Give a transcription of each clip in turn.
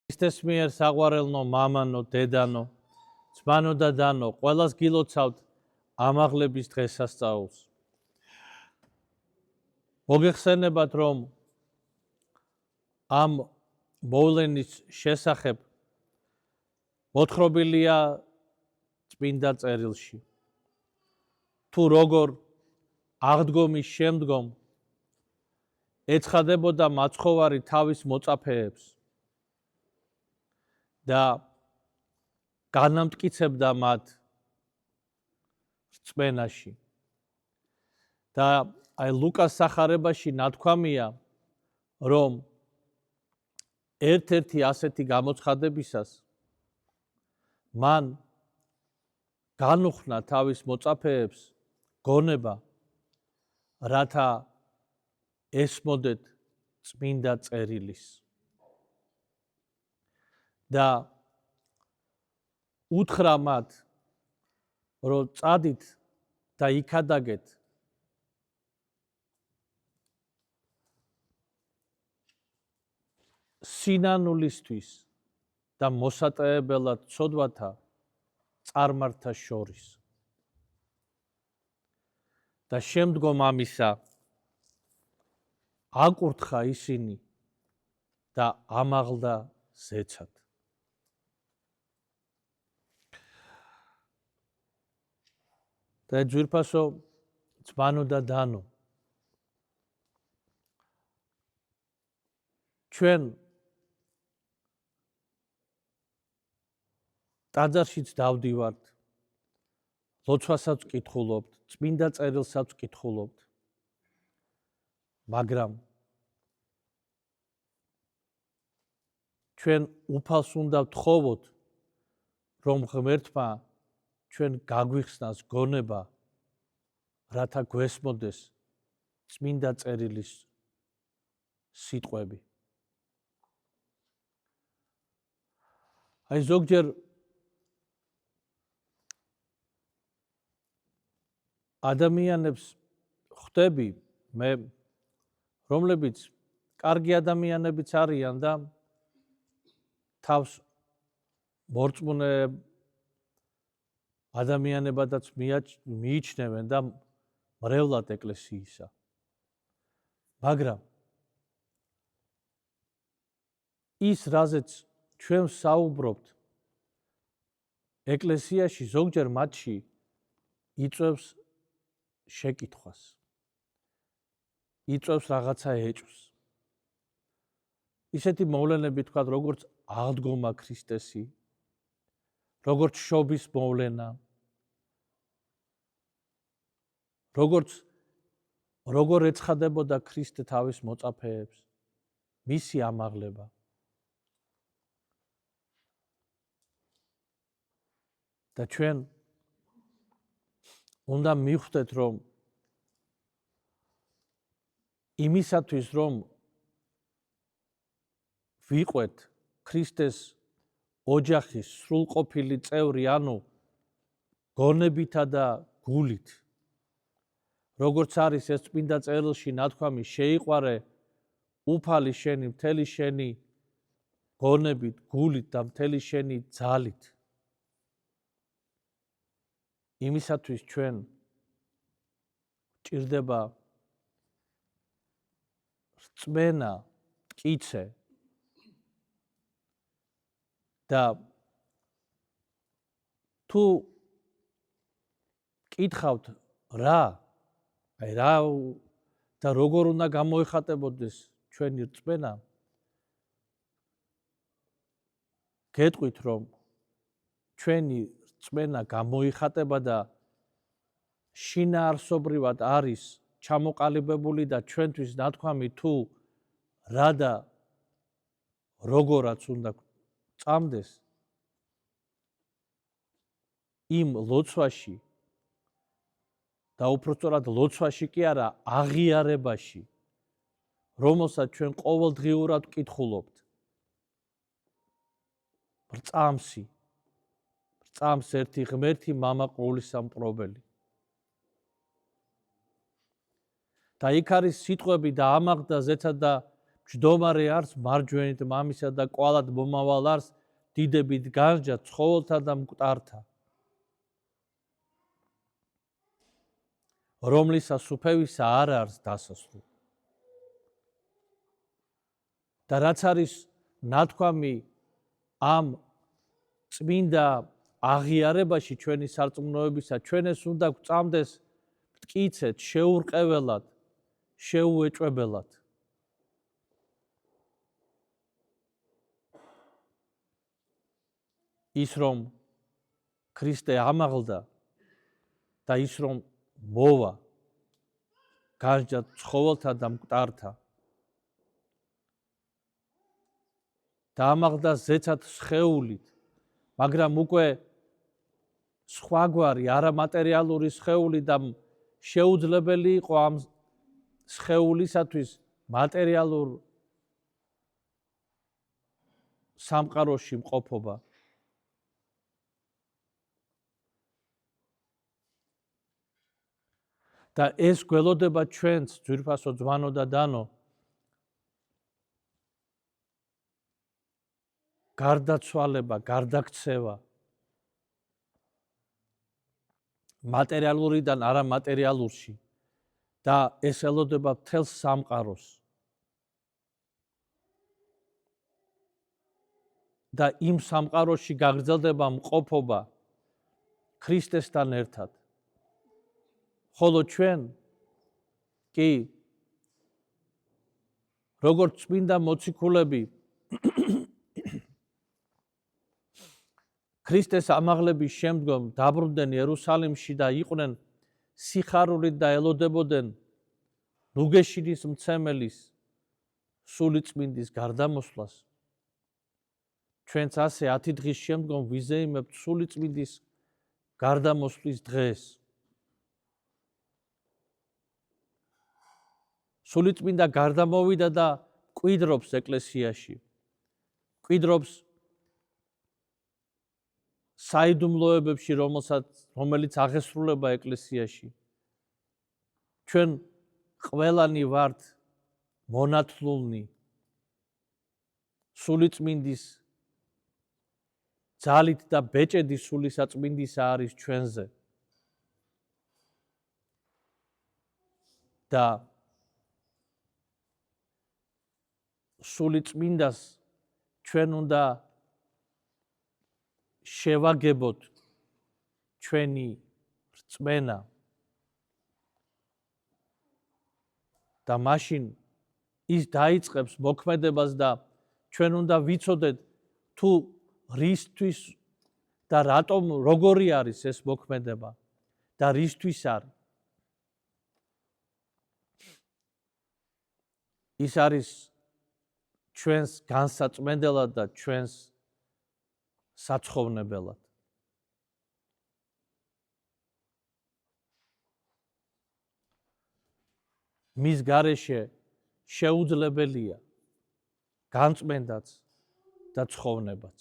ქრისტეს მიერ საყვარელნო, მამანო, დედანო, ძმანო და დანო, ყველას გილოცავთ ამაღლების დღესასწაულს. მოგეხსენებათ, რომ ამ მოვლენის შესახებ მოთხრობილია წმინდა წერილში. თუ როგორ აღდგომის შემდგომ ეცხადებოდა მაცხოვარი თავის მოწაფეებს და განამტკიცებდა მათ რწმენაში. და აი ლუკას სახარებაში ნათქვამია, რომ ერთ-ერთი ასეთი გამოცხადებისას მან განუხნა თავის მოწაფეებს გონება, რათა ესმოდეთ წმინდა წერილის და უთხრა მათ, რომ წადით და იქადაგეთ სინანულისთვის და მოსატევებლად ცოდვათა წარმართა შორის. და შემდგომ ამისა აკურთხა ისინი და ამაღლდა ზეცად. და ძვირფასო ძმანო და დანო, ჩვენ ტაძარშიც დავდივართ, ლოცვასაც ვკითხულობთ, წმინდა წერილსაც ვკითხულობთ, მაგრამ ჩვენ უფალს უნდა ვთხოვოთ, რომ ღმერთმა ჩვენ გაგვიხსნას გონება, რათა გვესმოდეს წმინდა წერილის სიტყვები. აი ზოგჯერ ადამიანებს ხვდები მე, რომლებიც კარგი ადამიანებიც არიან და თავს მორწმუნე ადამიანებადაც მიიჩნევენ და მრევლად ეკლესიისა. მაგრამ ის, რაზეც ჩვენ საუბრობთ, ეკლესიაში ზოგჯერ მათში იწვევს შეკითხვას, იწვევს რაღაცა ეჭვს. ისეთი მოვლენები, თქვათ, როგორც აღდგომა ქრისტესი, როგორც შობის მოვლენა, როგორ ეცხადებოდა ქრისტე თავის მოწაფეებს, მისი ამაღლება. და ჩვენ უნდა მივხვდეთ, რომ იმისათვის, რომ ვიყვეთ ქრისტეს ოჯახის სრულყოფილი წევრი, ანუ გონებითა და გულით, როგორც არის ეს წმინდა წერილში ნათქვამი, შეიყვარე უფალი შენი მთელი შენი გონებით, გულით და მთელი შენი ძალით. იმისათვის ჩვენ გვჭირდება რწმენა, მტკიცე და თუ კითხავთ რა და როგორ უნდა გამოიხატებოდეს ჩვენი რწმენა, გეტყვით, რომ ჩვენი რწმენა გამოიხატება და შინაარსობრივად არის ჩამოყალიბებული და ჩვენთვის ნათქვამი თუ რა და როგორაც უნდა წამდეს იმ ლოცვაში და უпростоრად ლოცვაში კი არა, აღიარებაში, რომელსაც ჩვენ ყოველდღიურად ვკითხულობთ. რწამს ერთი ღმერთი მამა ყოვლისამპყრობელი. და იქ არის სიტყვები და ამაღლდა ზეცად და ჯდომარე არს მარჯვენით მამისა და კვალად მომავალ არს დიდებით განსჯა ცხოველთა და მკვდართა. რომლისა სუფევისა არ არის დასასრული. და რაც არის ნათქვამი ამ წმინდა აღიარებაში ჩვენი სარწმუნოებისა, ჩვენ ეს უნდა გვწამდეს მტკიცედ, შეურყეველად, შეუეჭვებელად. ის რომ ქრისტე ამაღლდა და ის რომ მოვა განსჯა ცხოველთა და მკვდართა და ამაღლდა ზეცად სხეულით, მაგრამ უკვე სხვაგვარი არამატერიალური სხეული და შეუძლებელი იყო ამ სხეულისათვის მატერიალურ სამყაროში მყოფობა. და ეს გველოდება ჩვენც, ძვირფასო ძმანო და დანო, გარდაცვალება, გარდაქცევა, მატერიალურიდან არამატერიალურში და ეს ელოდება მთელს სამყაროს. და იმ სამყაროში გაგრძელდება მყოფობა ქრისტესთან ერთად. ხოლო ჩვენ კი როგორც წმინდა მოციქულები ქრისტეს ამაღლების შემდგომ დაბრუნდნენ იერუსალიმში და იყვნენ სიხარულით და ელოდებოდნენ ნუგეშინის მცემელის სულიწმინდის გარდამოსვლას. ჩვენც ასე 10 დღის შემდგომ ვიზეიმებთ სულიწმინდის გარდამოსვლის დღეს. სულიწმინდა გარდამოვიდა და კვიდრობს ეკლესიაში. კვიდრობს საიდუმლოებებში, რომელიც აღესრულება ეკლესიაში. ჩვენ ყველანი ვართ მონათლულნი სულიწმინდის ძალით და ბეჭედი სულისაწმინდისა არის ჩვენზე. და სულიწმინდას ჩვენ უნდა შევაგებოთ ჩვენი რწმენა და მაშინ ის დაიწყებს მოქმედებას და ჩვენ უნდა ვიცოდეთ თუ რისთვის და რატომ როგორი არის ეს მოქმედება და რისთვის არის. ის არის ჩვენს განსაწმენდელად და ჩვენს საცხოვნებელად. მის გარეშე შეუძლებელია განწმენდაც და ცხოვრებაც.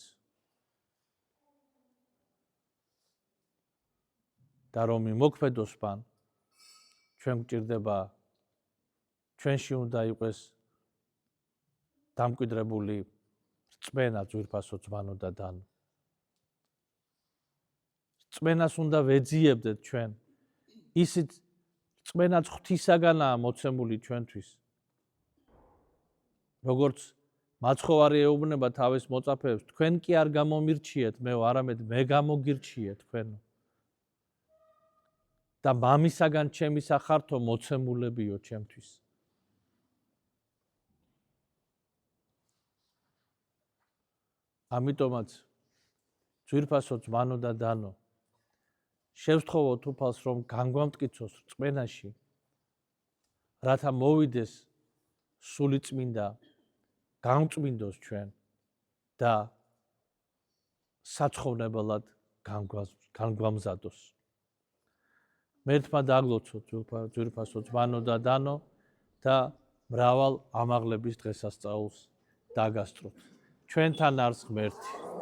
და რომ იმოქმედოს მან, ჩვენ გვჭირდება, ჩვენში უნდა იყოს დამკვიდრებული რწმენა, ძვირფასო ძმანო და დანო. რწმენას უნდა ვეძიებდეთ ჩვენ. ისიც რწმენაც ღვთისაგანაა მოცემული ჩვენთვის. როგორც მაცხოვარი ეუბნება თავის მოწაფეებს, თქვენ კი არ გამომირჩიეთ მეო, არამედ მე გამოგირჩიეთ თქვენო. და მამისაგან ჩემი სახართო მოცემულებიო ჩემთვის. ამიტომაც ძვირფასო ძმანო და დანო, შევსთხოვოთ უფალს, რომ განგვამტკიცოს რწმენაში, რათა მოვიდეს სულიწმინდა, გამწმინდოს ჩვენ და საცხოვნებელად განგვამზადოს. მერთმა დაგლოცოთ ძვირფასო ძმანო და დანო და მრავალ ამაღლების დღესასწაულს დაგასწროთ. ჩვენთან არის ღმერთი.